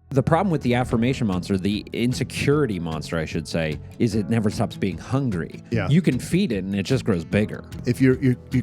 The problem with the affirmation monster, the insecurity monster, I should say, is it never stops being hungry. Yeah. You can feed it and it just grows bigger. If you're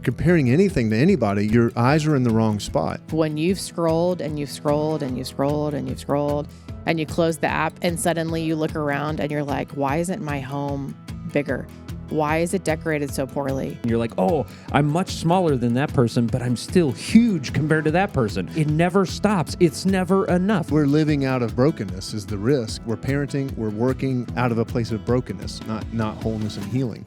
comparing anything to anybody, your eyes are in the wrong spot. When you've scrolled and you've scrolled and you've scrolled and you've scrolled and you close the app and suddenly you look around and you're like, why isn't my home bigger? Why is it decorated so poorly? You're like, oh, I'm much smaller than that person, but I'm still huge compared to that person. It never stops. It's never enough. We're living out of brokenness is the risk. We're parenting, we're working out of a place of brokenness, not wholeness and healing.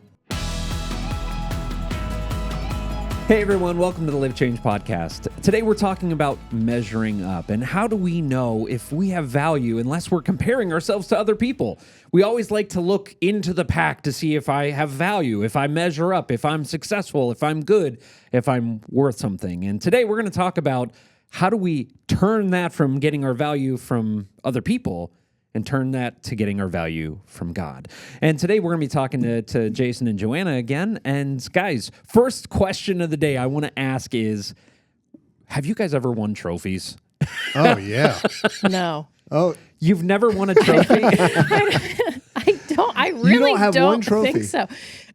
Hey everyone, welcome to the Live Change Podcast. Today we're talking about measuring up and how do we know if we have value unless we're comparing ourselves to other people. We always like to look into the pack to see if I have value, if I measure up, if I'm successful, if I'm good, if I'm worth something. And today we're going to talk about how do we turn that from getting our value from other people and turn that to getting our value from God. And today we're going to be talking to Jason and Joanna again. And guys, first question of the day I want to ask is, have you guys ever won trophies? Oh, yeah. No. Oh, You've never won a trophy? I really have don't one trophy? think so.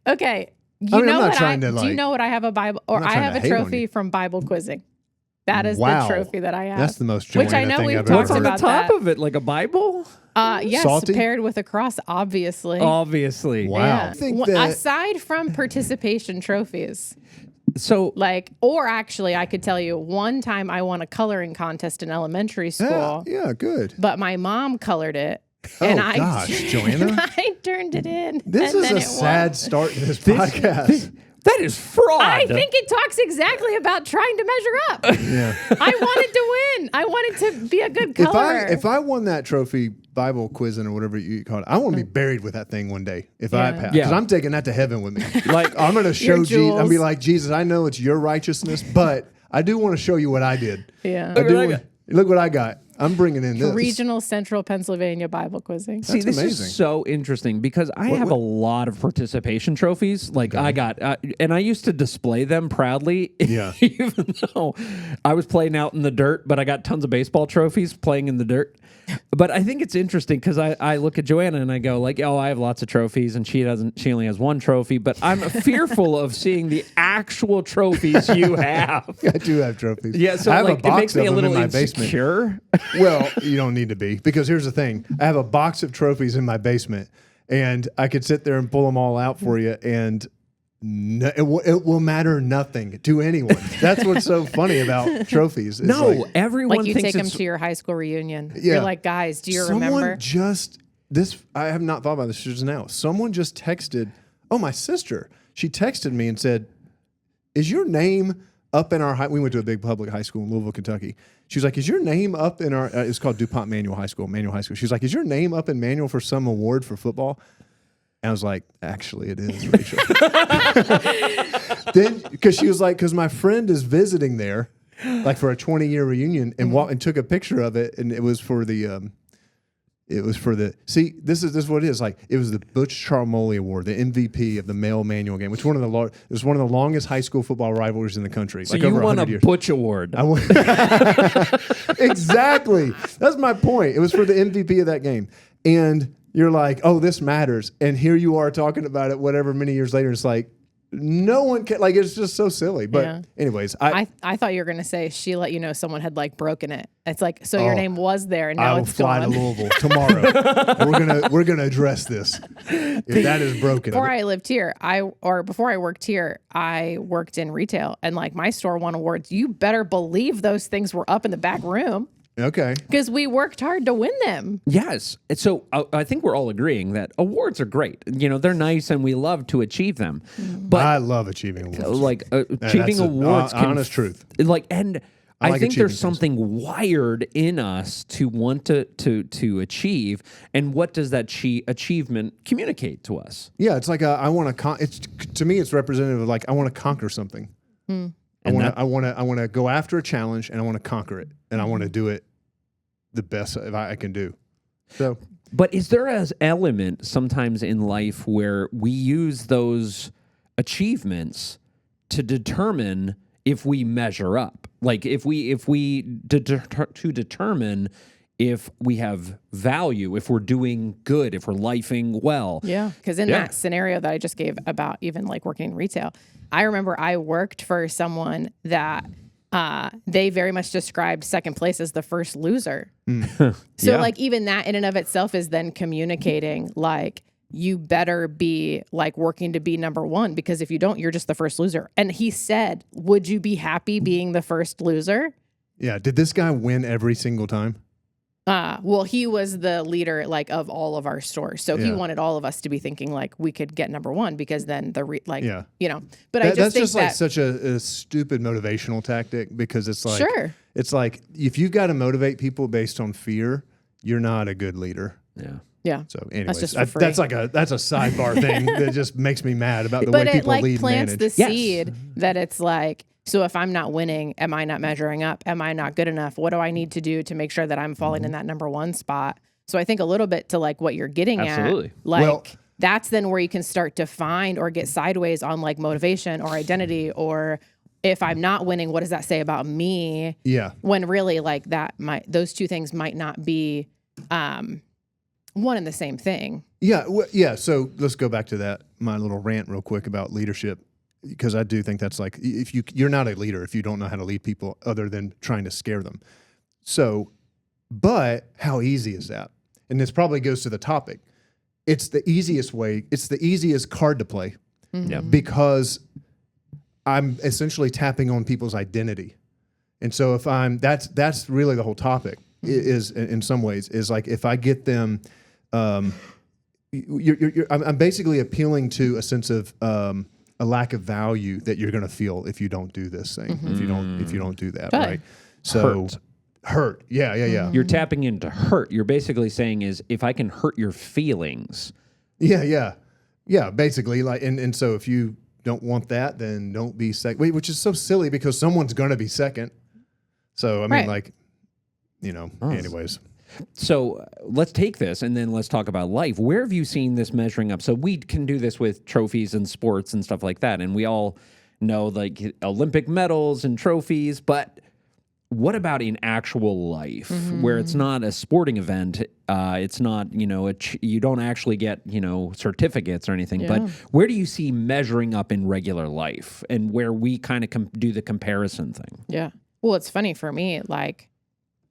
Okay. I'm not trying to, do you know what I have a Bible, or I'm not I trying have to a hate on trophy you. from Bible quizzing. That is Wow. the trophy that I have. That's the most Joanna Which I know thing we've I've talked What's on ever the about top that. of it? Like a Bible? Yes, Salty? paired with a cross, obviously. Obviously. Wow. Yeah. I think Well, that- aside from participation trophies, So or actually, I could tell you one time I won a coloring contest in elementary school, Yeah, good. but my mom colored it. Oh, And I, gosh, Joanna. I turned it in. This and is then a it sad won. start to this podcast. that is fraud. I think it talks exactly about trying to measure up. Yeah. I wanted to win. I wanted to be a good colorer. If I won that trophy, Bible quizzing or whatever you call it, I want to be buried with that thing one day. If I Yeah. pass, Yeah. because I'm taking that to heaven with me. Like I'm going to show Your Jesus. I'll be jewels. like, Jesus, I know it's your righteousness, but I do want to show you what I did. Yeah. I do look what I got. I'm bringing in this. Regional Central Pennsylvania Bible quizzing. See, this amazing. is so interesting because I have a lot of participation trophies. Like I got, and I used to display them proudly. Yeah. Even though I was playing out in the dirt, but I got tons of baseball trophies playing in the dirt. But I think it's interesting because I look at Joanna and I go like, oh, I have lots of trophies and she doesn't. She only has one trophy. But I'm fearful of seeing the actual trophies you have. I do have trophies. Yeah, so I have like a box it makes me a of them little in my basement. insecure. Well, you don't need to be, because here's the thing. I have a box of trophies in my basement, and I could sit there and pull them all out for you, and it will matter nothing to anyone. That's what's so funny about trophies. It's No, like, everyone Like you thinks take them it's to your high school reunion. Yeah. You're like, guys, do you someone remember? I have not thought about this just now. Someone just texted, my sister. She texted me and said, is your name up in our we went to a big public high school in Louisville, Kentucky. She was like, is your name up in our, it's called DuPont Manual High School. She was like, is your name up in Manual for some award for football? And I was like, actually, it is, Rachel. Then, because she was like, because my friend is visiting there, like for a 20-year reunion, and took a picture of it, and it was for the, see, this is what it is. Like, it was the Butch Charmoli Award, the MVP of the male manual game, which it was one of the longest high school football rivalries in the country. So like you over won a 100 years. Butch Award. I won. Exactly. That's my point. It was for the MVP of that game. And you're like, oh, this matters. And here you are talking about it, whatever, many years later. It's like, no one can, like, it's just so silly. But Yeah. anyways, I thought you were going to say she let you know someone had like broken it. It's like, so your name was there and I now will it's fly gone. to Louisville tomorrow. And we're gonna address this. If that is broken. Before I lived here, before I worked here, I worked in retail, and like my store won awards. You better believe those things were up in the back room Okay. because we worked hard to win them. Yes. And so I think we're all agreeing that awards are great. You know, they're nice and we love to achieve them. But I love achieving awards. like achieving That's awards can honest truth. Like, and I like think there's achieving things. something wired in us to want to achieve. And what does that achievement communicate to us? Yeah, it's like I want to. It's to me, it's representative of like I want to conquer something. I want to go after a challenge and I want to conquer it and I want to do it the best I can do. So, But is there an element sometimes in life where we use those achievements to determine if we measure up? Like if we to determine if we have value, if we're doing good, if we're lifing well. Yeah. Because in that scenario that I just gave about even like working in retail, I remember I worked for someone that they very much described second place as the first loser. So like even that in and of itself is then communicating like, you better be like working to be number one, because if you don't, you're just the first loser. And he said, would you be happy being the first loser? Yeah. Did this guy win every single time? Well, he was the leader like of all of our stores. So he wanted all of us to be thinking like we could get number one, because then you know, but I just that's think just like such a stupid motivational tactic, because it's like, sure. It's like if you've got to motivate people based on fear, you're not a good leader. Yeah. Yeah. So anyways, just for free. that's a sidebar thing that just makes me mad about the but way it people like lead and plants manage. the seed that it's like, so if I'm not winning, am I not measuring up? Am I not good enough? What do I need to do to make sure that I'm falling in that number one spot? So I think a little bit to like what you're getting Absolutely. at, like Well, that's then where you can start to find or get sideways on like motivation or identity, or if I'm not winning, what does that say about me? Yeah. When really like those two things might not be one and the same thing. Yeah. Yeah. So let's go back to that, my little rant real quick about leadership, because I do think that's like, if you're not a leader if you don't know how to lead people other than trying to scare them. So, but how easy is that? And this probably goes to the topic. It's the easiest way. It's the easiest card to play because I'm essentially tapping on people's identity. And so if that's really the whole topic is in some ways is like, if I get them, I'm basically appealing to a sense of, a lack of value that you're going to feel if you don't do this thing, if you don't do that, right? So hurt. Yeah. You're tapping into hurt. You're basically saying is, if I can hurt your feelings. Yeah. Basically, like, and so if you don't want that, then don't be second. Which is so silly, because someone's going to be second. So I mean, like, anyways. So let's take this and then let's talk about life. Where have you seen this measuring up? So we can do this with trophies and sports and stuff like that. And we all know like Olympic medals and trophies, but what about in actual life where it's not a sporting event? It's not, you don't actually get, certificates or anything, but where do you see measuring up in regular life and where we kind of do the comparison thing? Yeah. Well, it's funny for me, like,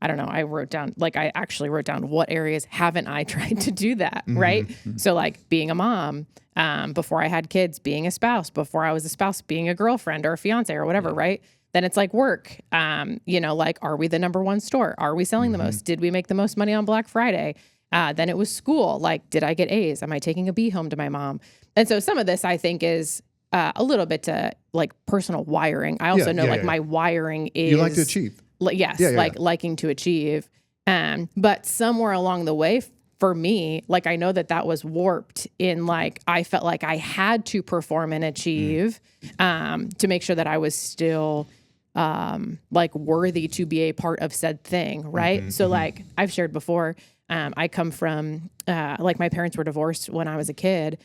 I don't know, I actually wrote down what areas haven't I tried to do that, right? So like being a mom, before I had kids, being a spouse, before I was a spouse, being a girlfriend or a fiance or whatever, right? Then it's like work, like, are we the number one store? Are we selling the most? Did we make the most money on Black Friday? Then it was school. Like, did I get A's? Am I taking a B home to my mom? And so some of this I think is a little bit to like personal wiring. I also know my wiring is... You like to achieve. Yes, liking to achieve. But somewhere along the way, for me, like I know that was warped in like, I felt like I had to perform and achieve to make sure that I was still like worthy to be a part of said thing, right? So like I've shared before, I come from, like my parents were divorced when I was a kid.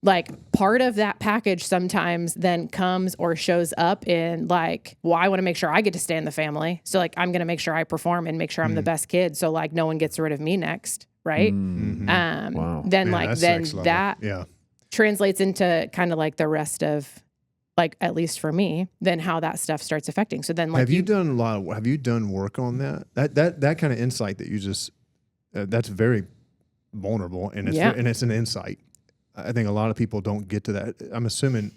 Like part of that package sometimes then comes or shows up in like, well, I want to make sure I get to stay in the family. So like, I'm going to make sure I perform and make sure I'm the best kid. So like no one gets rid of me next. Right. Wow. Then that translates into kind of like the rest of like, at least for me, then how that stuff starts affecting. So then like, have you done work on that? That kind of insight that you just, that's very vulnerable and it's an insight. I think a lot of people don't get to that. I'm assuming,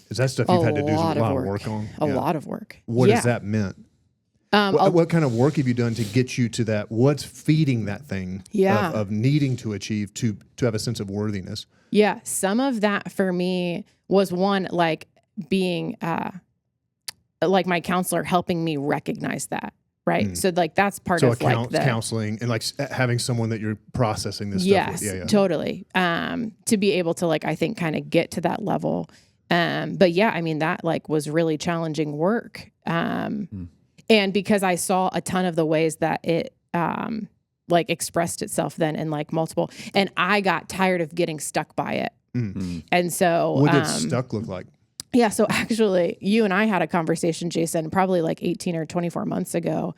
is that stuff you've had to do a lot of work on? A lot of work. What has that meant? What kind of work have you done to get you to that? What's feeding that thing of needing to achieve to have a sense of worthiness? Yeah. Some of that for me was one, like being like my counselor helping me recognize that. Right. So like that's part of like the counseling and like having someone that you're processing this stuff with. Yes, totally. To be able to like, I think kind of get to that level. But yeah, I mean, that like was really challenging work. And because I saw a ton of the ways that it like expressed itself then in like multiple, and I got tired of getting stuck by it. And so what did stuck look like? Yeah. So actually you and I had a conversation, Jason, probably like 18 or 24 months ago.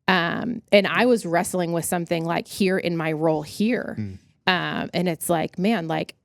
And I was wrestling with something like here in my role here. And it's like, man, like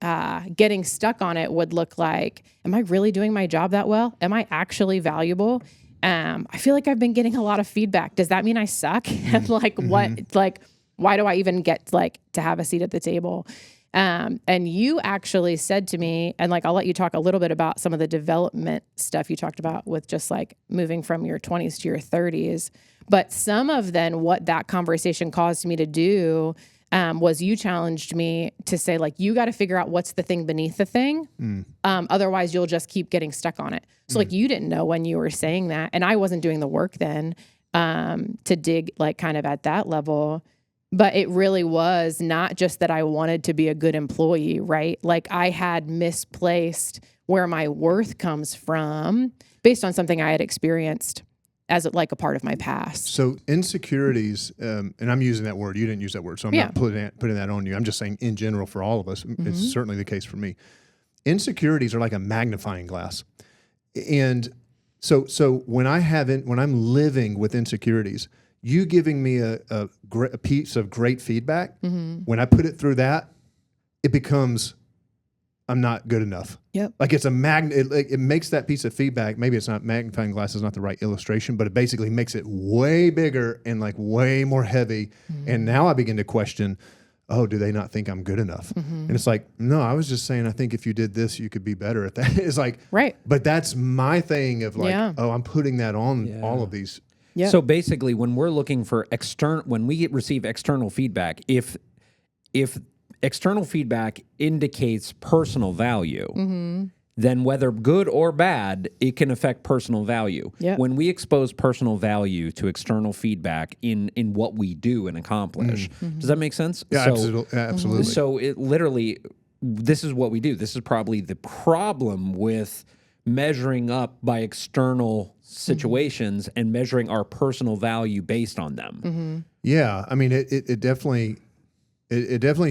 getting stuck on it would look like, am I really doing my job that well? Am I actually valuable? I feel like I've been getting a lot of feedback. Does that mean I suck? And like, what, like, why do I even get like to have a seat at the table? And you actually said to me, and like, I'll let you talk a little bit about some of the development stuff you talked about with just like moving from your 20s to your 30s. But some of then what that conversation caused me to do was you challenged me to say, like, you got to figure out what's the thing beneath the thing. Otherwise, you'll just keep getting stuck on it. So, like, you didn't know when you were saying that. And I wasn't doing the work then to dig, like, kind of at that level. But it really was not just that I wanted to be a good employee, right? Like, I had misplaced where my worth comes from based on something I had experienced as like a part of my past. So insecurities, and I'm using that word. You didn't use that word, so I'm not putting that on you. I'm just saying in general for all of us. It's certainly the case for me. Insecurities are like a magnifying glass, and so when I'm living with insecurities, you giving me a piece of great feedback. When I put it through that, it becomes I'm not good enough. Yep. Like it's a magnet. It makes that piece of feedback. Maybe it's not magnifying glass is not the right illustration, but it basically makes it way bigger and like way more heavy. And now I begin to question, oh, do they not think I'm good enough? And it's like, no, I was just saying, I think if you did this, you could be better at that. It's like, right. But that's my thing of like, oh, I'm putting that on all of these. Yeah. So basically, when we're looking for when we receive external feedback, if external feedback indicates personal value, then whether good or bad, it can affect personal value. Yep. When we expose personal value to external feedback in what we do and accomplish, does that make sense? Yeah, absolutely. So it literally, this is what we do. This is probably the problem with measuring up by external situations and measuring our personal value based on them. Yeah, I mean, it definitely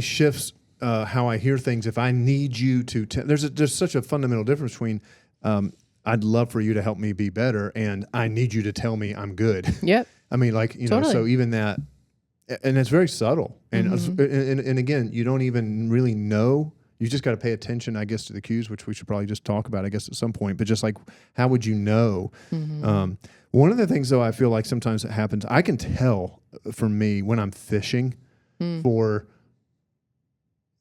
shifts how I hear things. If I need you to, there's such a fundamental difference between I'd love for you to help me be better and I need you to tell me I'm good. Yep. I mean, like know, so even that, and it's very subtle. And and again, you don't even really know. You just got to pay attention, I guess, to the cues, which we should probably just talk about, I guess, at some point. But just like, how would you know? One of the things, though, I feel like sometimes it happens, I can tell for me when I'm fishing for,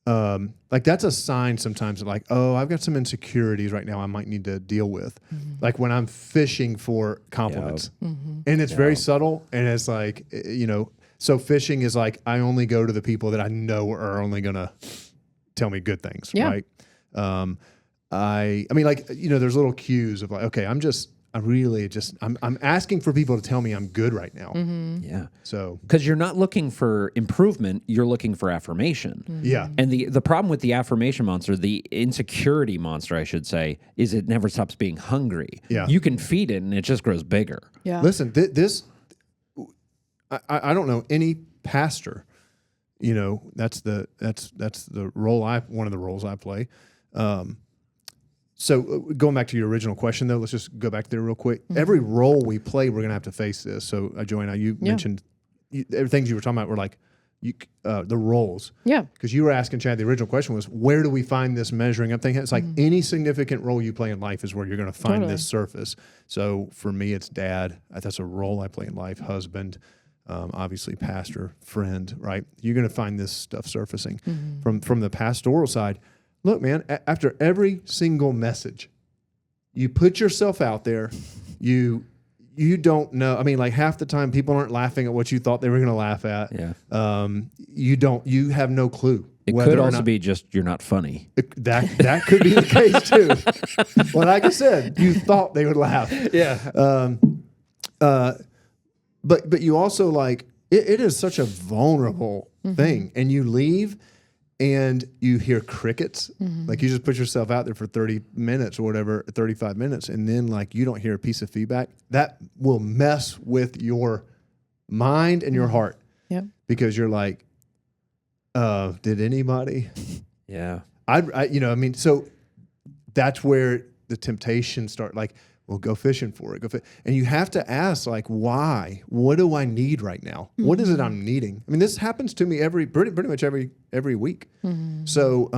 like that's a sign sometimes like, oh, I've got some insecurities right now I might need to deal with. Like when I'm fishing for compliments. And it's very subtle. And it's like, so fishing is like, I only go to the people that I know are only going to tell me good things, right? I mean, like, there's little cues of like, okay, I'm asking for people to tell me I'm good right now. Yeah. So, because you're not looking for improvement, you're looking for affirmation. Yeah. And the problem with the affirmation monster, the insecurity monster, I should say, is it never stops being hungry. Yeah. You can feed it and it just grows bigger. Yeah. Listen, I don't know any pastor. That's the role one of the roles I play. So going back to your original question, though, let's just go back there real quick. Every role we play, we're going to have to face this. So, Joanna, you mentioned things you were talking about were like the roles. Yeah. Because you were asking Chad, the original question was, where do we find this measuring up thing? It's like any significant role you play in life is where you're going to find this surface. So for me, it's dad. That's a role I play in life. Husband. Obviously pastor, friend, right? You're going to find this stuff surfacing from the pastoral side. Look, man, after every single message, you put yourself out there. You don't know. I mean, like half the time people aren't laughing at what you thought they were going to laugh at. Yeah. You have no clue. It could also be just you're not funny. That could be the case too. Well, like I said, you thought they would laugh. Yeah. But you also like it is such a vulnerable thing, and you leave and you hear crickets. Like you just put yourself out there for 30 minutes or whatever, 35 minutes, and then like you don't hear a piece of feedback. That will mess with your mind and your heart. Yep. Because you're like, did anybody? Yeah. So that's where the temptation start. Like Well, go fishing for it. And you have to ask, like, why? What do I need right now? What is it I'm needing? I mean, this happens to me pretty much every week. So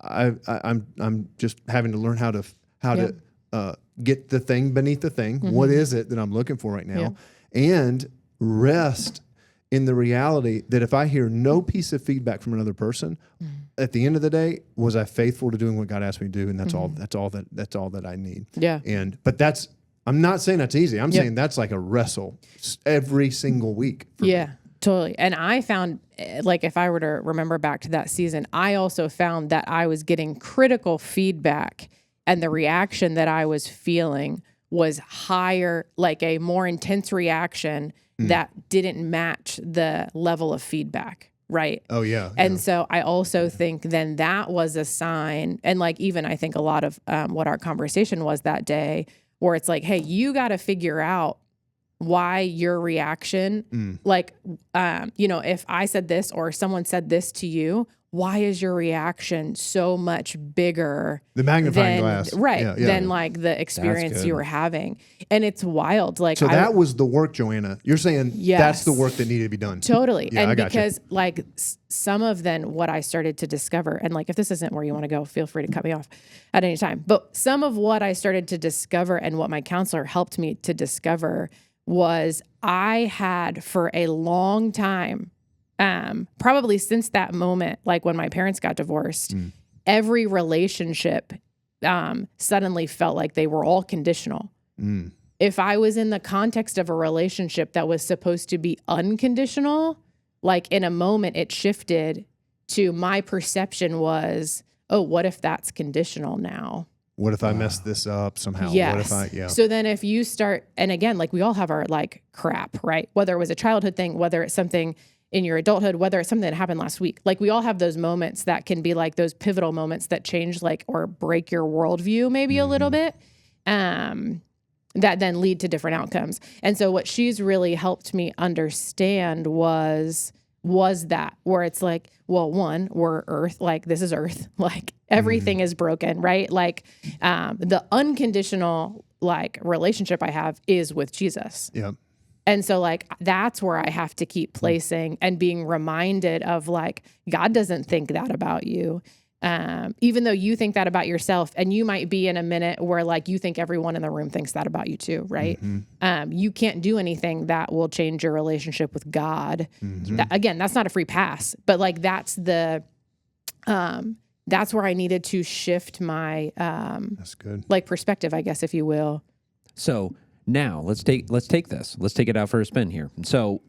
I'm just having to learn how to get the thing beneath the thing. What is it that I'm looking for right now? And rest in the reality that if I hear no piece of feedback from another person, at the end of the day, was I faithful to doing what God asked me to do? And that's all that I need. Yeah. But I'm not saying that's easy. I'm saying that's like a wrestle every single week. Yeah, totally. And I found, like, if I were to remember back to that season, I also found that I was getting critical feedback, and the reaction that I was feeling was higher, like a more intense reaction that didn't match the level of feedback. Right. Oh, yeah. And so I also think then that was a sign. And like, even I think a lot of what our conversation was that day, where it's like, hey, you got to figure out why your reaction, like, if I said this or someone said this to you, why is your reaction so much bigger? The magnifying glass. Right. Than like the experience you were having. And it's wild. Like, so that was the work, Joanna. You're saying that's the work that needed to be done. Totally. Yeah, and because like some of then what I started to discover, and like, if this isn't where you want to go, feel free to cut me off at any time. But some of what I started to discover and what my counselor helped me to discover was I had for a long time, probably since that moment, like when my parents got divorced, every relationship suddenly felt like they were all conditional. If I was in the context of a relationship that was supposed to be unconditional, like in a moment it shifted to my perception was, oh, what if that's conditional now? What if I mess this up somehow? Yes. What if So then if you start, and again, like we all have our like crap, right? Whether it was a childhood thing, whether it's something in your adulthood, whether it's something that happened last week, like we all have those moments that can be like those pivotal moments that change like, or break your worldview maybe a little bit, that then lead to different outcomes. And so what she's really helped me understand was that where it's like, well, one, we're earth, like this is earth, like everything is broken, right? Like the unconditional like relationship I have is with Jesus. Yeah. And so like, that's where I have to keep placing and being reminded of like, God doesn't think that about you. Even though you think that about yourself, and you might be in a minute where like, you think everyone in the room thinks that about you too, right? You can't do anything that will change your relationship with God. Again, that's not a free pass, but like, that's where I needed to shift my, that's good. Like perspective, I guess, if you will. So now let's take it out for a spin here. So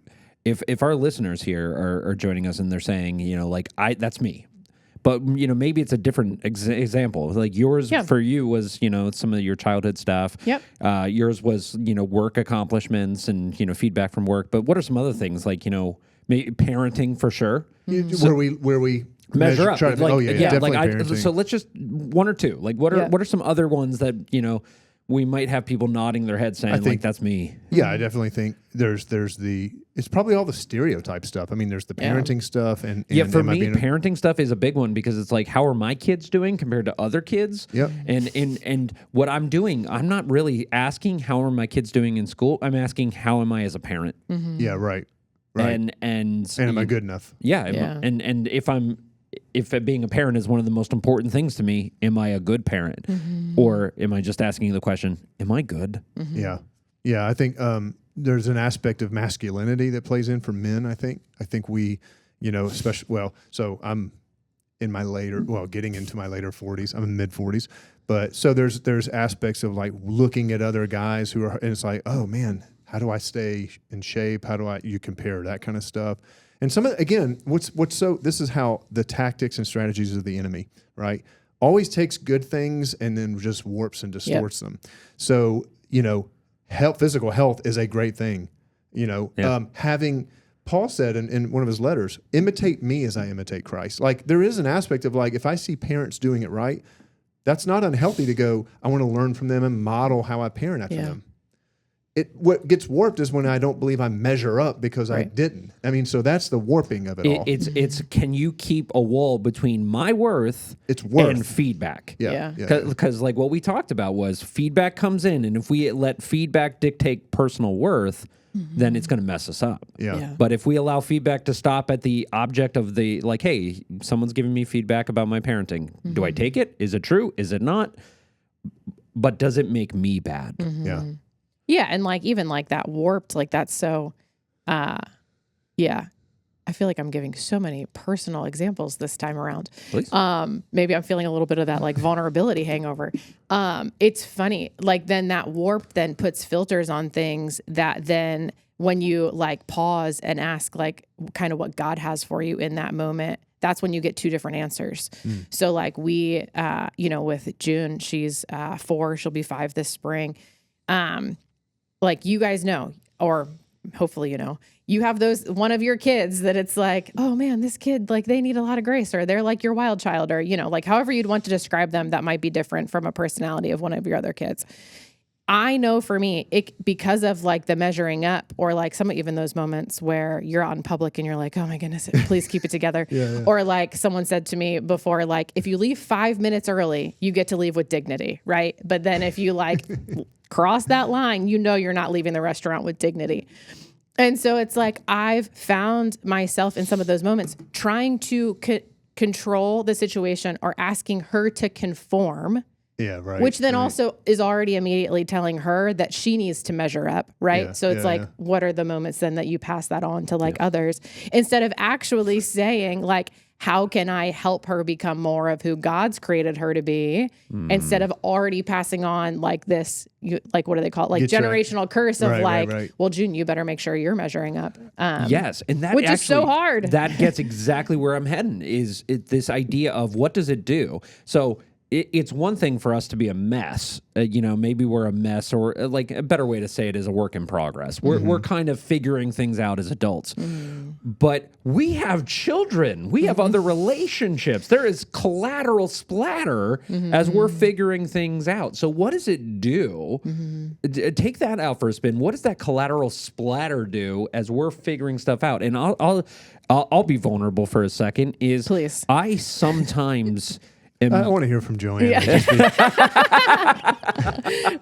if our listeners here are joining us and they're saying, like that's me, but maybe it's a different example. Like yours for you was, some of your childhood stuff. Yep. Yours was, work accomplishments and, feedback from work. But what are some other things like, maybe parenting for sure? Where we measure up. Parenting. So let's just one or two. Like what are some other ones that, we might have people nodding their heads saying, like, that's me. Yeah, I definitely think it's probably all the stereotype stuff. I mean, there's the parenting stuff. And for me, parenting stuff is a big one because it's like, how are my kids doing compared to other kids? Yep. And what I'm doing, I'm not really asking how are my kids doing in school. I'm asking how am I as a parent? Yeah, right. And am I good enough? Yeah. And if being a parent is one of the most important things to me, am I a good parent? Or am I just asking the question, am I good? Yeah. Yeah. I think there's an aspect of masculinity that plays in for men, I think we, especially, so I'm in my getting into my later 40s. I'm in mid 40s. But so there's aspects of like looking at other guys and it's like, oh man, how do I stay in shape? You compare that kind of stuff. And this is how the tactics and strategies of the enemy, right? Always takes good things and then just warps and distorts them. So, physical health is a great thing. Paul said in one of his letters, imitate me as I imitate Christ. Like there is an aspect of like, if I see parents doing it right, that's not unhealthy to go, I want to learn from them and model how I parent after them. what gets warped is when I don't believe I measure up because I didn't. I mean, so that's the warping of it all. It's can you keep a wall between my worth, and feedback? Yeah. Because like what we talked about was feedback comes in, and if we let feedback dictate personal worth, then it's going to mess us up. Yeah. But if we allow feedback to stop at the object of the, like, hey, someone's giving me feedback about my parenting. Do I take it? Is it true? Is it not? But does it make me bad? Yeah. Yeah, and like even like that warped, like that's so, yeah. I feel like I'm giving so many personal examples this time around. Please. Maybe I'm feeling a little bit of that like vulnerability hangover. It's funny, like then that warp then puts filters on things that then when you like pause and ask like kind of what God has for you in that moment, that's when you get two different answers. So like we, with June, she's 4, she'll be 5 this spring. Like you guys know, or hopefully you have one of your kids that it's like, oh man, this kid, like they need a lot of grace, or they're like your wild child, or, like however you'd want to describe them, that might be different from a personality of one of your other kids. I know for me, because of like the measuring up, or like even those moments where you're out in public and you're like, oh my goodness, please keep it together. Yeah. Or like someone said to me before, like if you leave 5 minutes early, you get to leave with dignity, right? But then if you like cross that line, you're not leaving the restaurant with dignity. And so it's like I've found myself in some of those moments trying to control the situation or asking her to conform. Yeah, right. Which then also is already immediately telling her that she needs to measure up, right? Yeah, so it's what are the moments then that you pass that on to like others, instead of actually saying like, how can I help her become more of who God's created her to be, instead of already passing on like this, what do they call it? Like generational curse of well, June, you better make sure you're measuring up. Yes. And that which is so hard. That gets exactly where I'm heading is this idea of what does it do? So it's one thing for us to be a mess. Maybe we're a mess, or like a better way to say it is a work in progress. We're kind of figuring things out as adults. But we have children. We have other relationships. There is collateral splatter as we're figuring things out. So what does it do? Take that out for a spin. What does that collateral splatter do as we're figuring stuff out? And I'll be vulnerable for a second. Please. I sometimes... I want to hear from Joanne. Yeah.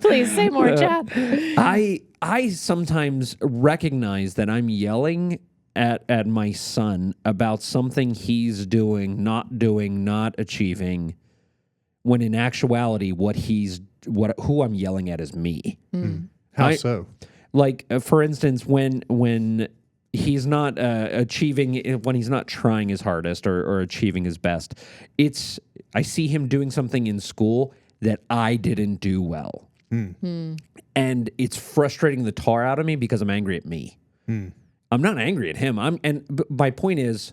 Please say more, Chad. I sometimes recognize that I'm yelling at my son about something he's doing, not achieving, when in actuality who I'm yelling at is me. How so? Like for instance, when he's not achieving, when he's not trying his hardest or achieving his best, I see him doing something in school that I didn't do well. And it's frustrating the tar out of me because I'm angry at me. I'm not angry at him. My point is,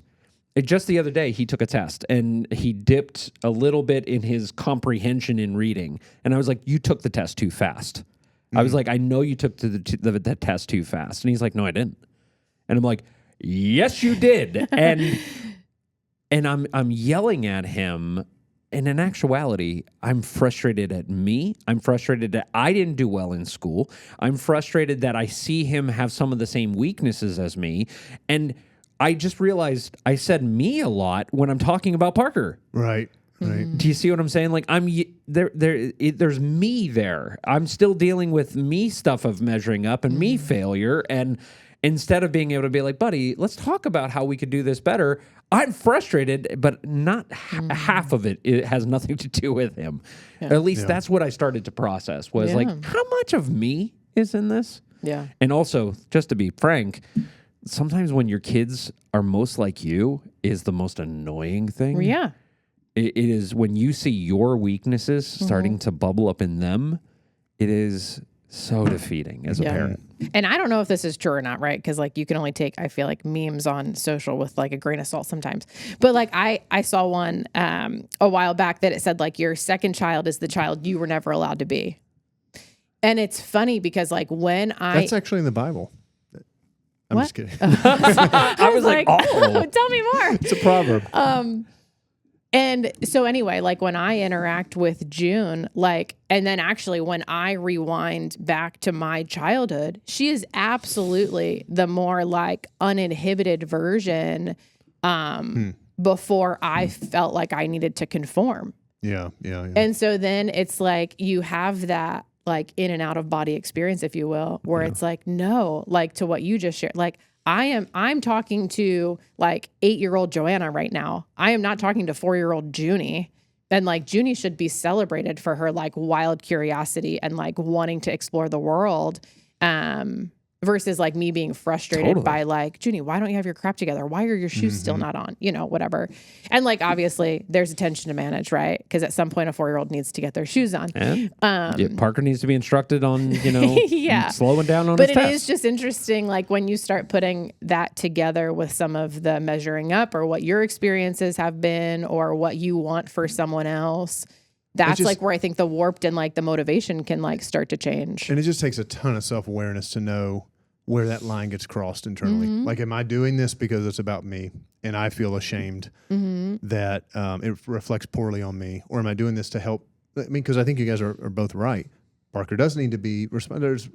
just the other day, he took a test and he dipped a little bit in his comprehension in reading. And I was like, you took the test too fast. I was like, I know you took the test too fast. And he's like, no, I didn't. And I'm like, yes, you did. And I'm yelling at him. And in actuality, I'm frustrated at me. I'm frustrated that I didn't do well in school. I'm frustrated that I see him have some of the same weaknesses as me. And I just realized I said me a lot when I'm talking about Parker. Right. Do you see what I'm saying? Like there's me there. I'm still dealing with me stuff of measuring up and me failure. And instead of being able to be like, buddy, let's talk about how we could do this better, I'm frustrated, but not half of it. It has nothing to do with him. Yeah. At least that's what I started to process was like, how much of me is in this? Yeah. And also, just to be frank, sometimes when your kids are most like you is the most annoying thing. Yeah. It is when you see your weaknesses starting to bubble up in them, it is so defeating as a parent. And I don't know if this is true or not, right? Because like you can only take, I feel like, memes on social with like a grain of salt sometimes. But like I saw one a while back that it said like your second child is the child you were never allowed to be. And it's funny because like that's actually in the Bible. I'm just kidding. I was like, oh, tell me more. It's a proverb. And so anyway, like when I interact with June, like, and then actually when I rewind back to my childhood, she is absolutely the more like uninhibited version before I felt like I needed to conform. Yeah. And so then it's like you have that like in and out of body experience, if you will, where it's like, no, like to what you just shared, like I'm talking to like 8-year-old Joanna right now. I am not talking to 4-year-old Junie. And like Junie should be celebrated for her like wild curiosity and like wanting to explore the world. Versus like me being frustrated by like, Junie, why don't you have your crap together? Why are your shoes still not on? You know, whatever. And like, obviously there's a tension to manage, right? Because at some point a 4-year-old needs to get their shoes on. And Parker needs to be instructed on, you know, slowing down on but his it test. is just interesting, like when you start putting that together with some of the measuring up or what your experiences have been or what you want for someone else. That's like where I think the warped and like the motivation can like start to change. And it just takes a ton of self-awareness to know where that line gets crossed internally. Like, am I doing this because it's about me and I feel ashamed that it reflects poorly on me? Or am I doing this to help? I mean, because I think you guys are both right. Parker does need to be,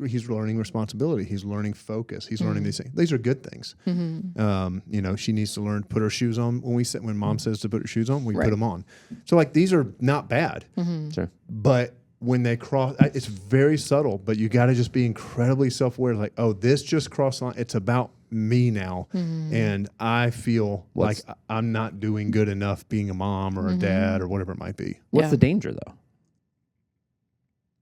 he's learning responsibility. He's learning focus. He's learning these things. These are good things. You know, she needs to learn to put her shoes on. When mom says to put her shoes on, we put them on. So like, these are not bad, Sure. but when they cross, it's very subtle, but you got to just be incredibly self-aware. Like, oh, this just crossed line. It's about me now. And I feel like I'm not doing good enough being a mom or a dad or whatever it might be. What's the danger though?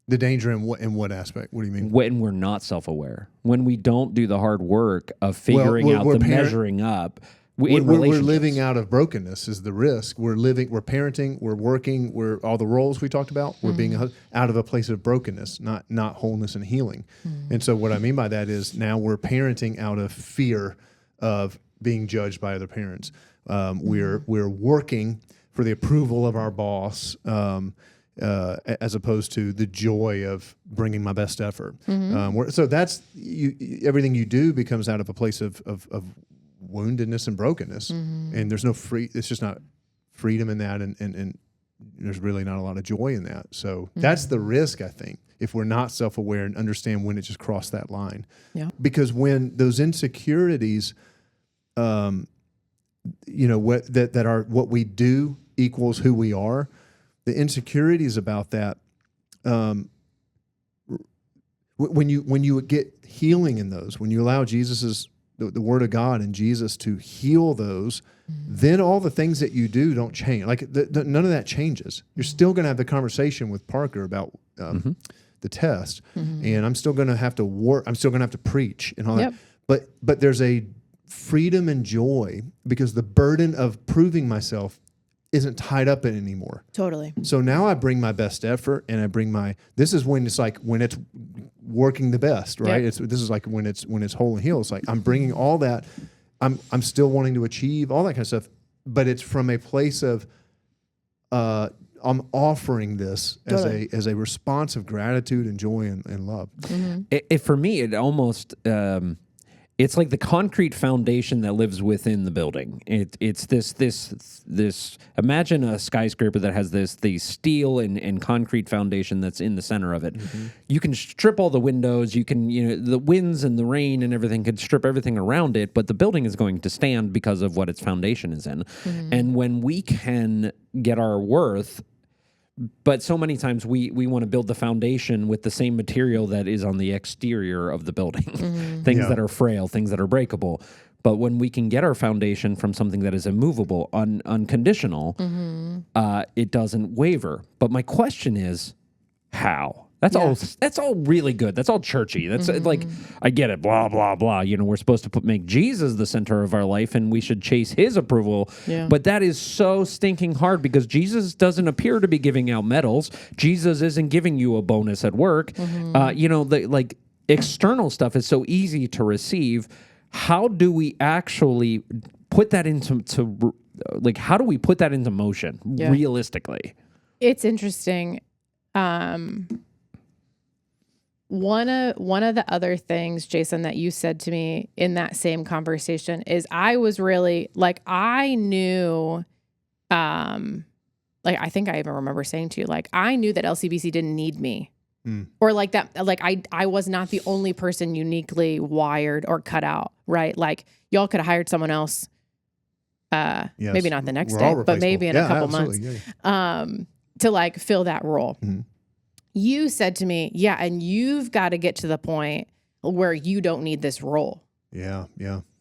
The danger in what aspect? What do you mean? When we're not self-aware, when we don't do the hard work of figuring out the measuring up we're living out of brokenness is the risk. We're parenting, we're working, we're all the roles we talked about. We're being out of a place of brokenness, not wholeness and healing. And so what I mean by that is now we're parenting out of fear of being judged by other parents. We're working for the approval of our boss. As opposed to the joy of bringing my best effort. So that's everything you do becomes out of a place of woundedness and brokenness, and there's no it's just not freedom in that, and there's really not a lot of joy in that. So that's the risk, I think, if we're not self-aware and understand when it just crossed that line. Yeah. Because when those insecurities, you know, that are what we do equals who we are. The insecurities about that, when you get healing in those, when you allow the Word of God and Jesus to heal those, then all the things that you do don't change. Like none of that changes. You're still going to have the conversation with Parker about the test, and I'm still going to have to work. I'm still going to have to preach and all that. But there's a freedom and joy because the burden of proving myself isn't tied up in it anymore. Totally. So now I bring my best effort, and I bring this is when it's working the best, right? This is like when it's whole and healed. It's like I'm bringing all that. I'm still wanting to achieve all that kind of stuff, but it's from a place of I'm offering this as a response of gratitude and joy and love. For me, it almost it's like the concrete foundation that lives within the building. It's this. Imagine a skyscraper that has the steel and concrete foundation that's in the center of it. You can strip all the windows. You can the winds and the rain and everything can strip everything around it, but the building is going to stand because of what its foundation is in. And when we can get our worth. But so many times we want to build the foundation with the same material that is on the exterior of the building, things that are frail, things that are breakable. But when we can get our foundation from something that is immovable, unconditional, it doesn't waver. But my question is, how? That's all really good. That's all churchy. That's like, I get it, blah, blah, blah. We're supposed to make Jesus the center of our life and we should chase his approval. Yeah. But that is so stinking hard because Jesus doesn't appear to be giving out medals. Jesus isn't giving you a bonus at work. The external stuff is so easy to receive. How do we actually put that into how do we put that into motion realistically? It's interesting. One of the other things, Jason, that you said to me in that same conversation is I was really I knew like, I think I even remember saying to you, like, I knew that LCBC didn't need me. Or like that, like I was not the only person uniquely wired or cut out, right? Like y'all could have hired someone else, Yes. maybe not the next We're all day, but maybe in a couple absolutely. months, to like fill that role. You said to me, yeah, and you've got to get to the point where you don't need this role. Yeah.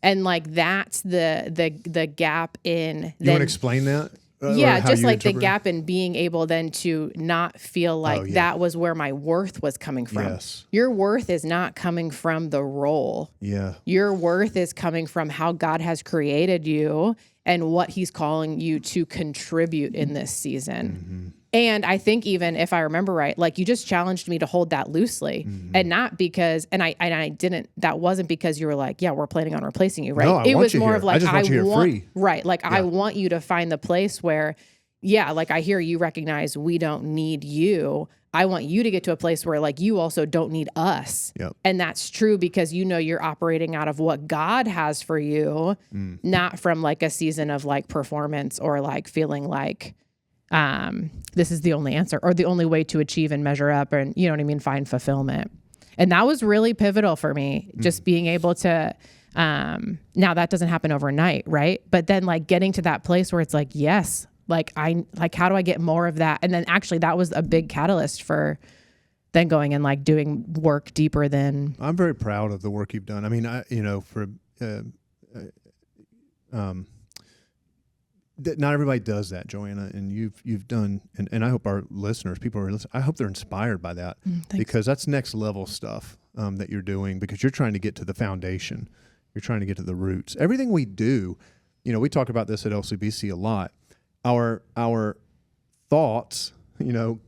And like, that's the gap in. You want to explain that? Yeah, just like the gap in being able then to not feel like yeah. that was where my worth was coming from. Yes. Your worth is not coming from the role. Yeah. Your worth is coming from how God has created you and what he's calling you to contribute in this season. And I think even if I remember right, like you just challenged me to hold that loosely and not because, and I didn't, that wasn't because you were like, yeah, we're planning on replacing you, right? No, it was you more here. of like, I just want you here free. Right. Like I want you to find the place where, yeah, like I hear you recognize we don't need you. I want you to get to a place where like you also don't need us. Yep. And that's true because you know you're operating out of what God has for you, not from like a season of like performance or like feeling like this is the only answer or the only way to achieve and measure up and you know what I mean, find fulfillment. And that was really pivotal for me, just being able to now that doesn't happen overnight, right? But then like getting to that place where it's like, yes, like how do I get more of that? And then actually that was a big catalyst for then going and like doing work deeper than. I'm very proud of the work you've done. I mean, not everybody does that, Joanna, and you've done, and I hope our listeners, people who are listening, I hope they're inspired by that because that's next level stuff that you're doing because you're trying to get to the foundation. You're trying to get to the roots. Everything we do, we talk about this at LCBC a lot. Our thoughts,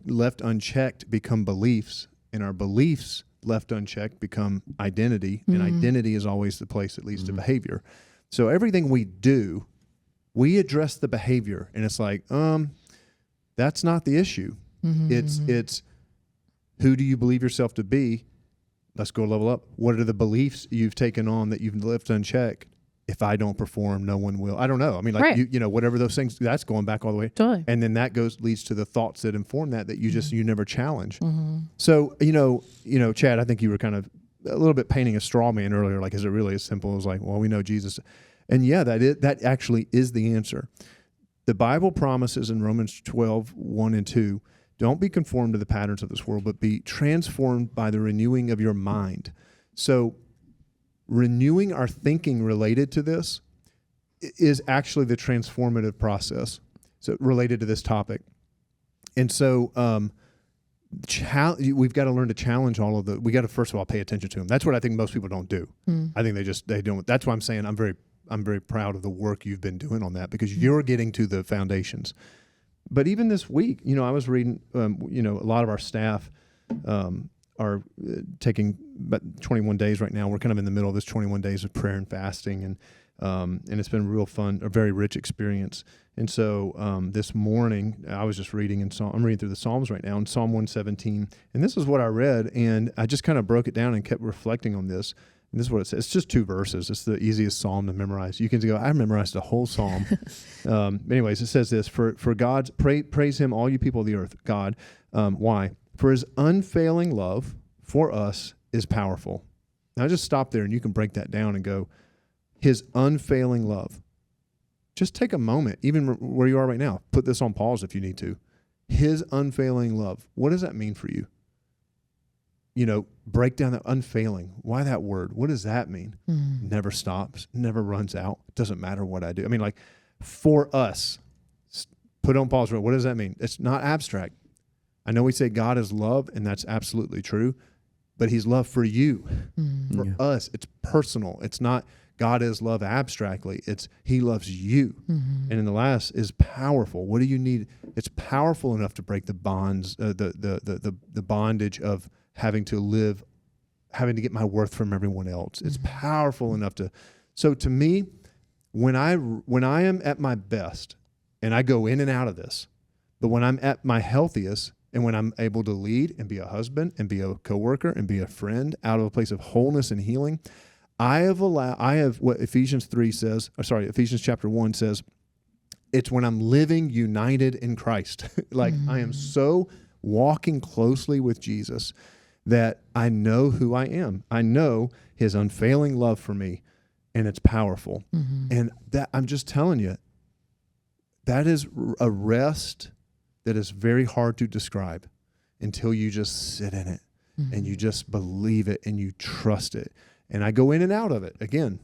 left unchecked become beliefs, and our beliefs left unchecked become identity, and identity is always the place that leads to behavior. So everything we do, we address the behavior, and it's like, that's not the issue. It's who do you believe yourself to be? Let's go level up. What are the beliefs you've taken on that you've left unchecked? If I don't perform, no one will. I don't know. I mean, like right. Whatever those things. That's going back all the way. Totally. And then that leads to the thoughts that inform that you never challenge. So Chad, I think you were kind of a little bit painting a straw man earlier. Like, is it really as simple as like, well, we know Jesus, and yeah, that actually is the answer. The Bible promises in Romans 12:1-2, don't be conformed to the patterns of this world, but be transformed by the renewing of your mind. So renewing our thinking related to this is actually the transformative process. So related to this topic. And so we've got to learn to challenge all of we got to first of all pay attention to them. That's what I think most people don't do. I think they don't. That's why I'm saying I'm very proud of the work you've been doing on that because you're getting to the foundations. But even this week, I was reading, a lot of our staff are taking about 21 days right now. We're kind of in the middle of this 21 days of prayer and fasting, and it's been real fun, a very rich experience. And so this morning, I was just reading I'm reading through the Psalms right now in Psalm 117, and this is what I read, and I just kind of broke it down and kept reflecting on this. And this is what it says. It's just 2 verses. It's the easiest psalm to memorize. You can go, I memorized the whole psalm. Anyways, it says this, for God's, praise him, all you people of the earth, God. Why? For his unfailing love for us is powerful. Now just stop there and you can break that down and go, his unfailing love. Just take a moment, even where you are right now. Put this on pause if you need to. His unfailing love. What does that mean for you? Break down that unfailing. Why that word? What does that mean? Never stops, never runs out. It doesn't matter what I do. I mean, like for us, put on pause. What does that mean? It's not abstract. I know we say God is love, and that's absolutely true, but he's love for you, for us. It's personal. It's not God is love abstractly. It's he loves you. And in the last is powerful. What do you need? It's powerful enough to break the bonds, the bondage of having to get my worth from everyone else. It's powerful enough to. So to me, when I am at my best, and I go in and out of this, but when I'm at my healthiest, and when I'm able to lead and be a husband and be a coworker and be a friend out of a place of wholeness and healing, I have what Ephesians chapter 1 says, It's when I'm living united in Christ. Like I am so walking closely with Jesus that I know who I am. I know his unfailing love for me, and it's powerful. And that, I'm just telling you, that is a rest that is very hard to describe until you just sit in it and you just believe it and you trust it. And I go in and out of it again.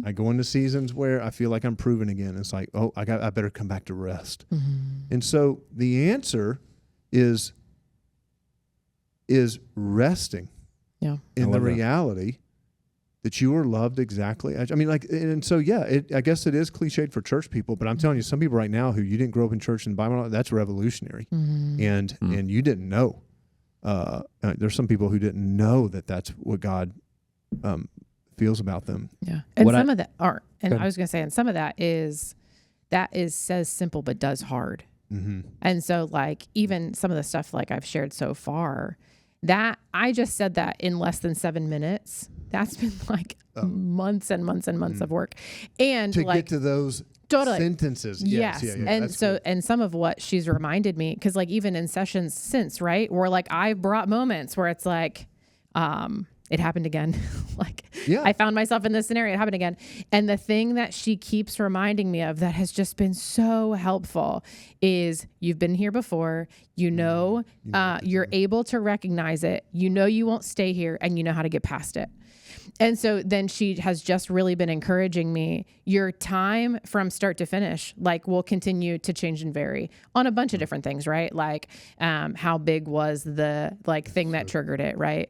I go into seasons where I feel like I'm proven again. It's like, oh, I better come back to rest. And so the answer is resting in the reality that you are loved exactly as, I mean, like, and so, yeah, I guess it is cliched for church people, but I'm telling you, some people right now who you didn't grow up in church and Bible, that's revolutionary. And you didn't know. There's some people who didn't know that that's what God feels about them. Yeah. And some of that aren't. And I was going to say, and some of that is says simple, but does hard. And so like, even some of the stuff like I've shared so far, that I just said that in less than 7 minutes. That's been like months and months and months of work. And to like, get to those sentences. Yes. Yeah, and so, good. And some of what she's reminded me, cause like even in sessions since, right. Where like I've brought moments where it's like, it happened again. Like I found myself in this scenario. It happened again. And the thing that she keeps reminding me of that has just been so helpful is you've been here before, you're able to recognize it. You know, you won't stay here and you know how to get past it. And so then she has just really been encouraging me. Your time from start to finish, like, will continue to change and vary on a bunch of different things, right? Like, how big was the thing that triggered it, right?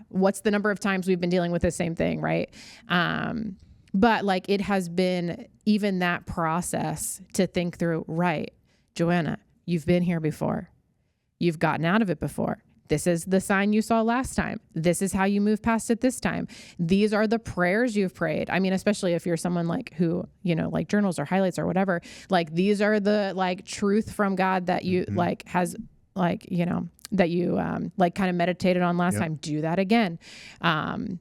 What's the number of times we've been dealing with the same thing, right? But like, it has been even that process to think through, right? Joanna, you've been here before. You've gotten out of it before. This is the sign you saw last time. This is how you move past it this time. These are the prayers you've prayed. I mean, especially if you're someone like who, like journals or highlights or whatever, like these are the like truth from God that you like has like, that you like kind of meditated on last time. Do that again. And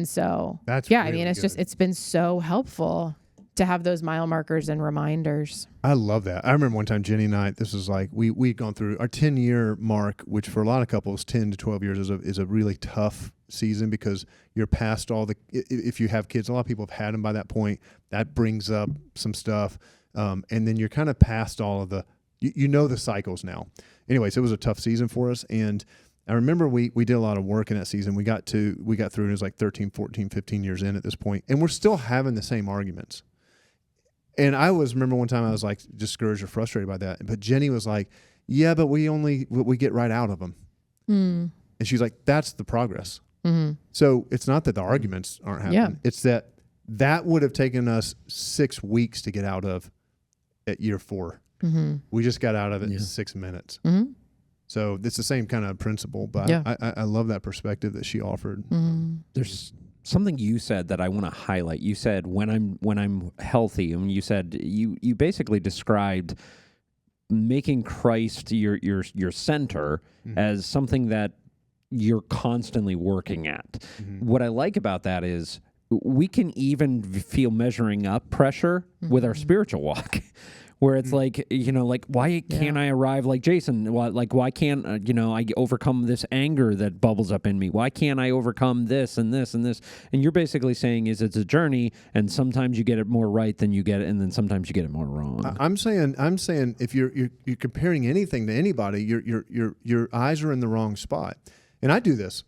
so, that's really, I mean, it's just, it's been so helpful to have those mile markers and reminders. I love that. I remember one time Jenny and I, this was like, we'd gone through our 10-year mark, which for a lot of couples, 10 to 12 years is a really tough season because you're past all the, if you have kids, a lot of people have had them by that point. That brings up some stuff. And then you're kind of past all of the, the cycles now. Anyways, it was a tough season for us. And I remember we did a lot of work in that season. We got through and it was like 13, 14, 15 years in at this point, and we're still having the same arguments. And I remember one time I was like discouraged or frustrated by that. But Jenny was like, yeah, but we get right out of them. And she's like, that's the progress. So it's not that the arguments aren't happening. Yeah. It's that would have taken us 6 weeks to get out of at year 4. We just got out of it in 6 minutes. So it's the same kind of principle, but I love that perspective that she offered. There's something you said that I want to highlight. You said when I'm healthy, and you said you basically described making Christ your center as something that you're constantly working at. What I like about that is we can even feel measuring up pressure with our spiritual walk. Where it's like, like, why can't I arrive like Jason? Why can't, I overcome this anger that bubbles up in me? Why can't I overcome this and this and this? And you're basically saying it's a journey, and sometimes you get it more right than you get it, and then sometimes you get it more wrong. I'm saying if you're comparing anything to anybody, your eyes are in the wrong spot. And I do this.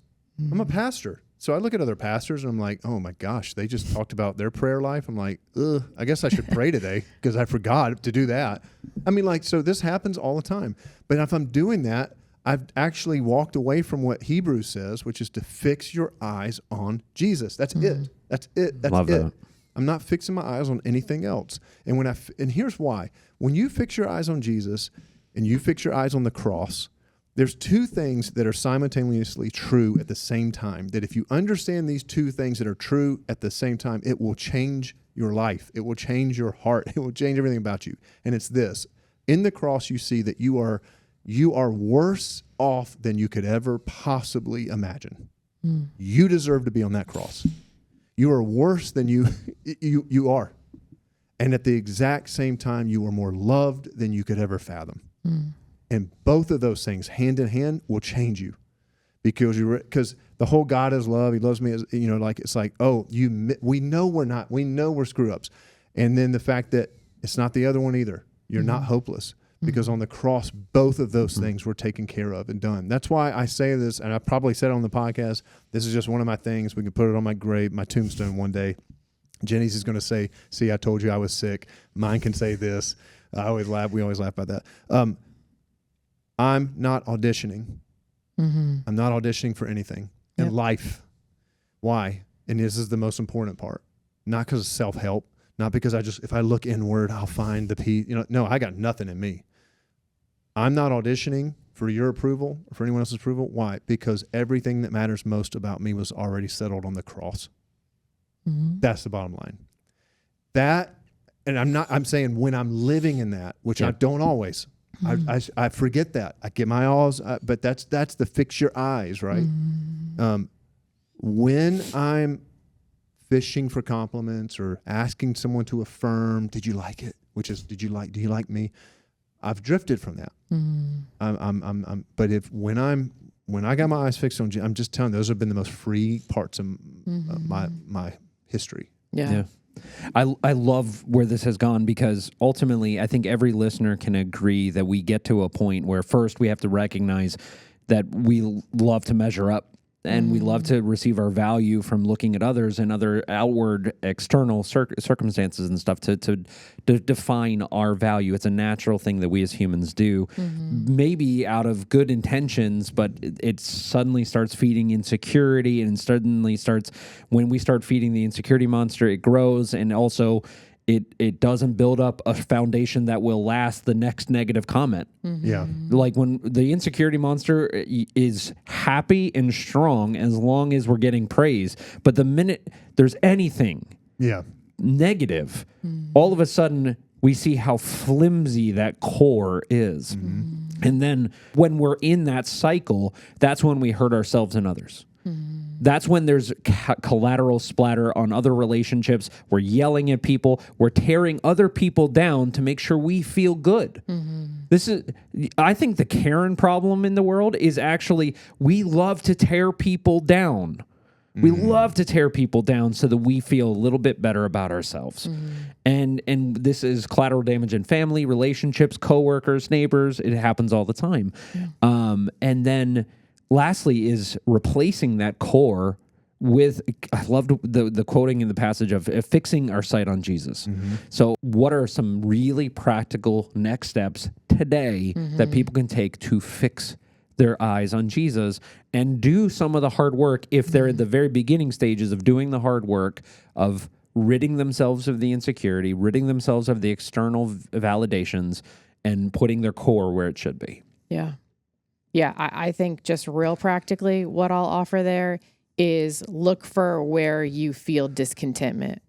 I'm a pastor. So I look at other pastors and I'm like, oh my gosh, they just talked about their prayer life. I'm like, I guess I should pray today because I forgot to do that. I mean, like, so this happens all the time. But if I'm doing that, I've actually walked away from what Hebrews says, which is to fix your eyes on Jesus. That's it. That's it. That's Love it. That. I'm not fixing my eyes on anything else. And and here's why. When you fix your eyes on Jesus and you fix your eyes on the cross, there's two things that are simultaneously true at the same time, that if you understand these two things that are true at the same time, it will change your life. It will change your heart. It will change everything about you. And it's this. In the cross, you see that you are worse off than you could ever possibly imagine. You deserve to be on that cross. You are worse than you are. And at the exact same time, you are more loved than you could ever fathom. And both of those things, hand in hand, will change you. Because the whole God is love, he loves me, as, like, it's like, we know we're screw ups. And then the fact that it's not the other one either. You're not hopeless, because on the cross, both of those things were taken care of and done. That's why I say this, and I probably said it on the podcast. This is just one of my things. We can put it on my grave, my tombstone one day. Jenny's is going to say, "See, I told you I was sick." Mine can say this. I always laugh. We always laugh about that. I'm not auditioning. I'm not auditioning for anything in life. Why? And this is the most important part. Not because of self-help, not because if I look inward, I'll find the peace. No, I got nothing in me. I'm not auditioning for your approval or for anyone else's approval. Why? Because everything that matters most about me was already settled on the cross. That's the bottom line. And I'm saying when I'm living in that, which I don't always. I forget that. I get my eyes, but that's the fix your eyes, right? When I'm fishing for compliments or asking someone to affirm, did you like it? Which is, do you like me? I've drifted from that. But when I got my eyes fixed on, I'm just telling you, those have been the most free parts of my history. Yeah. I love where this has gone, because ultimately I think every listener can agree that we get to a point where first we have to recognize that we love to measure up, and we love to receive our value from looking at others and other outward external circumstances and stuff to define our value. It's a natural thing that we as humans do, maybe out of good intentions, but it suddenly starts feeding insecurity, and suddenly when we start feeding the insecurity monster, it grows, and also it doesn't build up a foundation that will last the next negative comment. Yeah. Like when the insecurity monster is happy and strong as long as we're getting praise, but the minute there's anything negative, all of a sudden we see how flimsy that core is. And then when we're in that cycle, that's when we hurt ourselves and others. That's when there's collateral splatter on other relationships. We're yelling at people. We're tearing other people down to make sure we feel good. I think the Karen problem in the world is actually we love to tear people down. We love to tear people down so that we feel a little bit better about ourselves. And this is collateral damage in family, relationships, coworkers, neighbors. It happens all the time. And then lastly is replacing that core with, I loved the quoting in the passage of fixing our sight on Jesus. So what are some really practical next steps today that people can take to fix their eyes on Jesus and do some of the hard work if they're at the very beginning stages of doing the hard work of ridding themselves of the insecurity, ridding themselves of the external validations, and putting their core where it should be? Yeah, I think just real practically, what I'll offer there is look for where you feel discontentment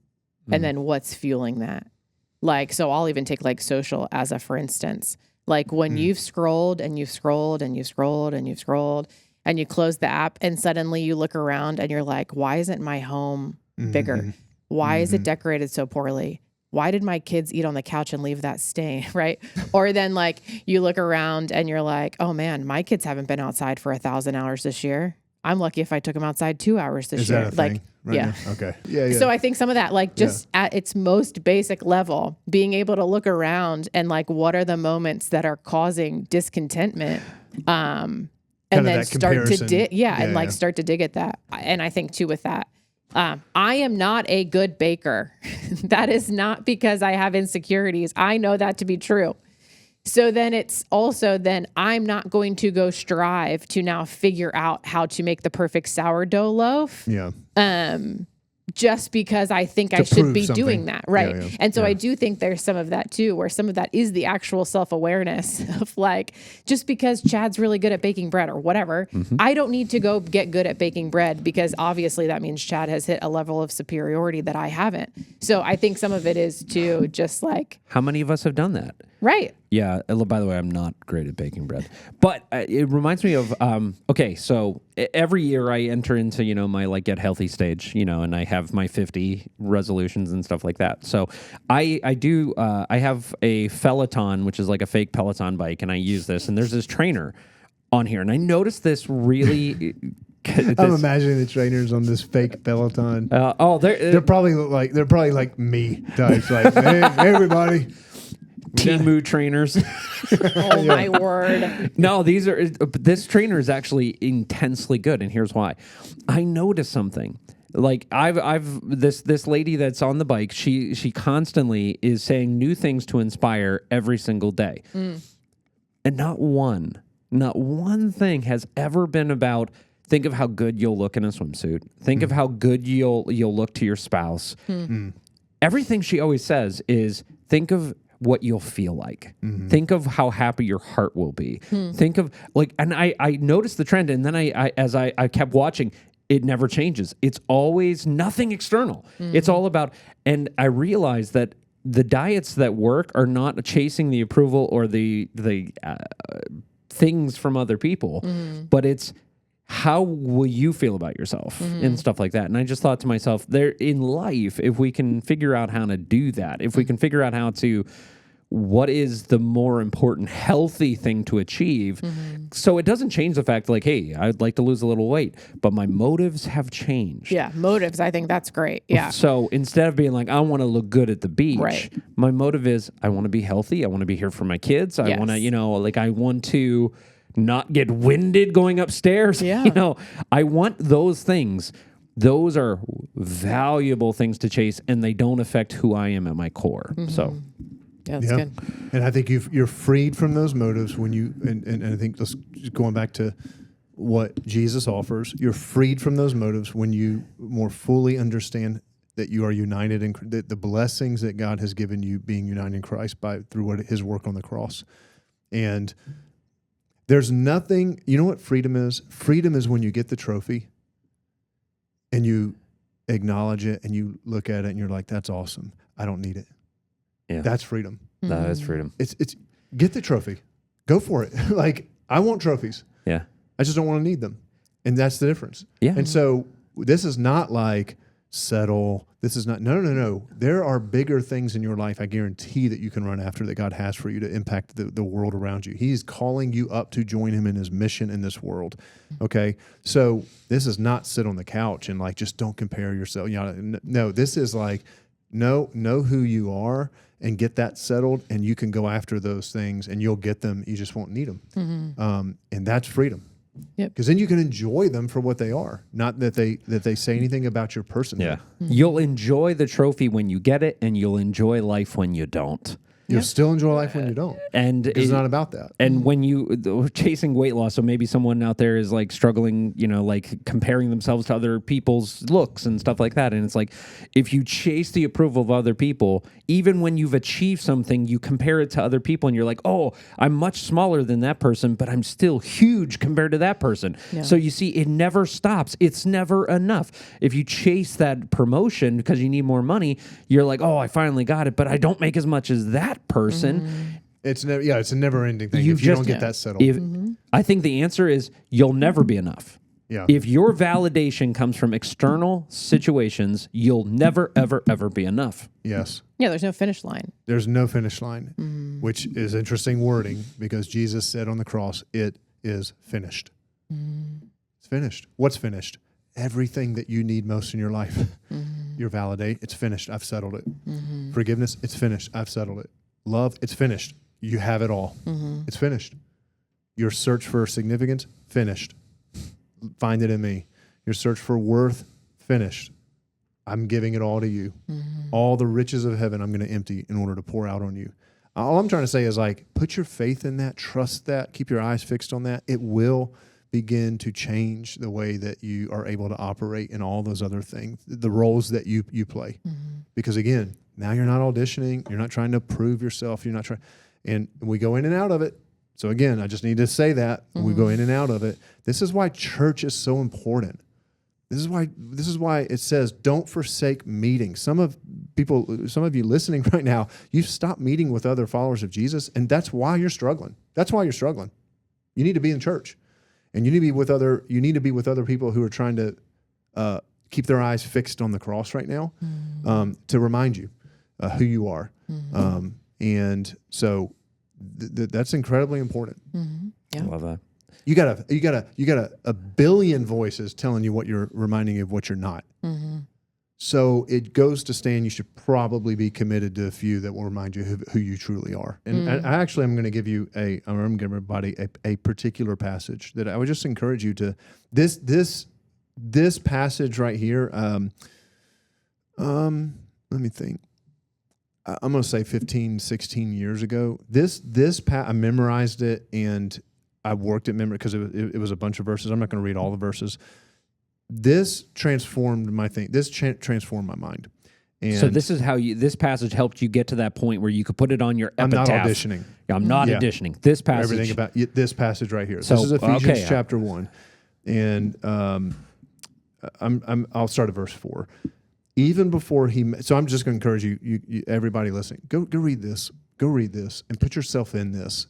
and then what's fueling that. Like, so I'll even take like social as a for instance. Like when you've scrolled and you've scrolled and you've scrolled and you've scrolled and you close the app and suddenly you look around and you're like, why isn't my home bigger? Why is it decorated so poorly? Why did my kids eat on the couch and leave that stain, right? Or then like you look around and you're like, oh man, my kids haven't been outside for 1,000 hours this year. I'm lucky if I took them outside 2 hours this year. Is that a thing right now? Okay. Yeah. So I think some of that, like just at its most basic level, being able to look around and like, what are the moments that are causing discontentment? And then start to dig. Start to dig at that. And I think too with that, I am not a good baker. That is not because I have insecurities. I know that to be true. So then it's also then I'm not going to go strive to now figure out how to make the perfect sourdough loaf. Just because I think I should be doing that. Right. And so I do think there's some of that too, where some of that is the actual self-awareness of like, just because Chad's really good at baking bread or whatever, I don't need to go get good at baking bread because obviously that means Chad has hit a level of superiority that I haven't. So I think some of it is to just like. How many of us have done that? Right. Yeah. By the way, I'm not great at baking bread, but it reminds me of, okay, so every year I enter into, my like get healthy stage, and I have my 50 resolutions and stuff like that. So I have a Peloton, which is like a fake Peloton bike, and I use this, and there's this trainer on here, and I noticed this really. I'm imagining the trainers on this fake Peloton. They're probably like me types. Like, hey everybody. Timu trainers. Oh my word. No, this trainer is actually intensely good, and here's why. I noticed something. Like I've this lady that's on the bike, she constantly is saying new things to inspire every single day. And not one thing has ever been about think of how good you'll look in a swimsuit. Think of how good you'll look to your spouse. Everything she always says is think of what you'll feel like. Think of how happy your heart will be. Think of and I noticed the trend, and then as I kept watching, it never changes. It's always nothing external. It's all about, and I realized that the diets that work are not chasing the approval or the things from other people, but it's how will you feel about yourself and stuff like that. And I just thought to myself, there in life, if we can figure out how to do that, if we can figure out how to, what is the more important healthy thing to achieve? So it doesn't change the fact like, hey, I'd like to lose a little weight, but my motives have changed. Yeah, motives. I think that's great. Yeah. So instead of being like, I want to look good at the beach, Right. my motive is I want to be healthy. I want to be here for my kids. I want to, I want to not get winded going upstairs. Yeah. I want those things. Those are valuable things to chase, and they don't affect who I am at my core. So, yeah, that's good. And I think you're freed from those motives when you, and I think going back to what Jesus offers, you're freed from those motives when you more fully understand that you are united in the blessings that God has given you being united in Christ through His work on the cross. And there's nothing, you know what freedom is? Freedom is when you get the trophy and you acknowledge it and you look at it and you're like, that's awesome. I don't need it. yeah, That's freedom. that is freedom. It's get the trophy. Go for it. Like, I want trophies. Yeah. I just don't want to need them. And that's the difference. Yeah. And so this is not like settle. This is not, no. There are bigger things in your life, I guarantee, that you can run after that God has for you to impact the world around you. He's calling you up to join Him in His mission in this world. Okay? So this is not sit on the couch and like, just don't compare yourself. No, this is like, know who you are and get that settled, and you can go after those things and you'll get them. You just won't need them. And that's freedom. Yep. Because then you can enjoy them for what they are, not that they say anything about your person. Yeah. You'll enjoy the trophy when you get it, and you'll enjoy life when you don't. You'll still enjoy life when you don't. And It's not about that. And when you chasing weight loss, so maybe someone out there is like struggling, like comparing themselves to other people's looks and stuff like that. And it's like, if you chase the approval of other people, even when you've achieved something, you compare it to other people and you're like, oh, I'm much smaller than that person, but I'm still huge compared to that person. Yeah. So you see, it never stops. It's never enough. If you chase that promotion because you need more money, you're like, oh, I finally got it, but I don't make as much as that person. It's a never ending thing You if you just- don't get that settled. I think the answer is you'll never be enough. Yeah. If your validation comes from external situations, you'll never, ever, ever be enough. Yes. Yeah, there's no finish line. There's no finish line, which is interesting wording because Jesus said on the cross, it is finished. It's finished. What's finished? Everything that you need most in your life. You're validate. It's finished. I've settled it. Forgiveness. It's finished. I've settled it. Love. It's finished. You have it all. It's finished. Your search for significance. Finished. Find it in me. Your search for worth. Finished. I'm giving it all to you. All the riches of heaven I'm going to empty in order to pour out on you. All I'm trying to say is like, put your faith in that, trust that, keep your eyes fixed on that. It will begin to change the way that you are able to operate in all those other things, the roles that you play. Because again, now you're not auditioning, you're not trying to prove yourself, you're not trying, and we go in and out of it. So again, I just need to say that we go in and out of it. This is why church is so important. This is why it says, don't forsake meeting. Some of you listening right now, you've stopped meeting with other followers of Jesus, and that's why you're struggling. You need to be in church, and you need to be with other people who are trying to keep their eyes fixed on the cross right now, to remind you who you are. And so that's incredibly important. Yeah. I love that. You got a billion voices telling you what you're reminding you of what you're not. So it goes to stand. You should probably be committed to a few that will remind you who you truly are. And I'm going to give you I'm going to give everybody a particular passage that I would just encourage you to. This passage right here. Let me think. I'm going to say 15, 16 years ago. I memorized it, and I worked at memory because it was a bunch of verses. I'm not going to read all the verses. This transformed my thing. This transformed my mind. And So this is how this passage helped you get to that point where you could put it on your epitaph. I'm not auditioning. I'm not auditioning. This passage. Everything about this passage right here. So, this is Ephesians okay, chapter 1, and I'll start at verse 4. Even before so I'm just going to encourage you, everybody listening, go read this. Go read this and put yourself in this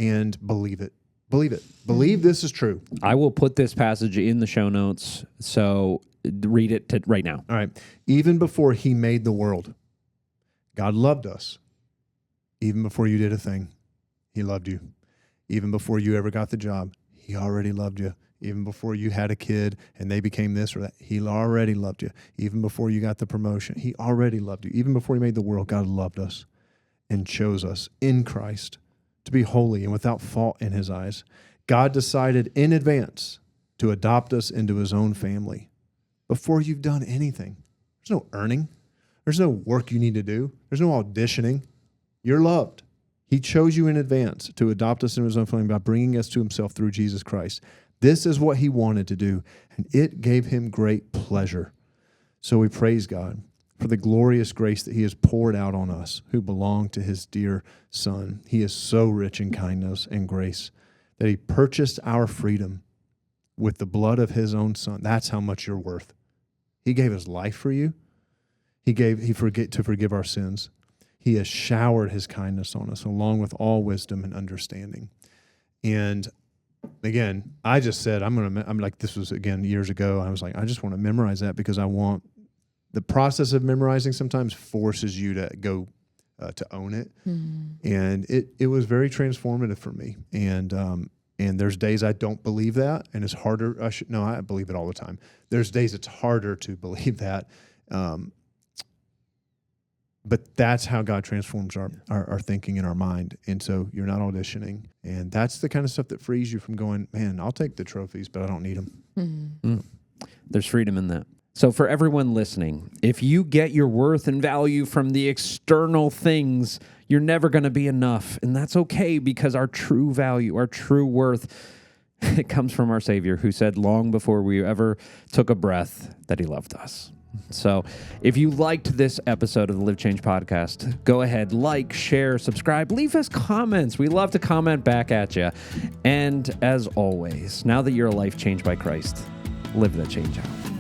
and believe it. Believe it. Believe this is true. I will put this passage in the show notes, so read it right now. All right. Even before he made the world, God loved us. Even before you did a thing, he loved you. Even before you ever got the job, he already loved you. Even before you had a kid and they became this or that, he already loved you. Even before you got the promotion, he already loved you. Even before he made the world, God loved us and chose us in Christ to be holy and without fault in his eyes. God decided in advance to adopt us into his own family before you've done anything. There's no earning. There's no work you need to do. There's no auditioning. You're loved. He chose you in advance to adopt us into his own family by bringing us to himself through Jesus Christ. This is what he wanted to do, and it gave him great pleasure. So we praise God for the glorious grace that he has poured out on us who belong to his dear Son. He is so rich in kindness and grace that he purchased our freedom with the blood of his own Son. That's how much you're worth. He gave his life for you. To forgive our sins. He has showered his kindness on us along with all wisdom and understanding. And again, I just said, I'm like, this was again years ago. I was like, I just want to memorize that because the process of memorizing sometimes forces you to go to own it. And it was very transformative for me. And there's days I don't believe that, and it's harder. I believe it all the time. There's days it's harder to believe that. But that's how God transforms our thinking and our mind. And so you're not auditioning. And that's the kind of stuff that frees you from going, man, I'll take the trophies, but I don't need them. There's freedom in that. So for everyone listening, if you get your worth and value from the external things, you're never going to be enough. And that's okay, because our true value, our true worth, it comes from our Savior, who said long before we ever took a breath that he loved us. So if you liked this episode of the Live Change podcast, go ahead, like, share, subscribe, leave us comments. We love to comment back at you. And as always, now that you're a life changed by Christ, live that change out.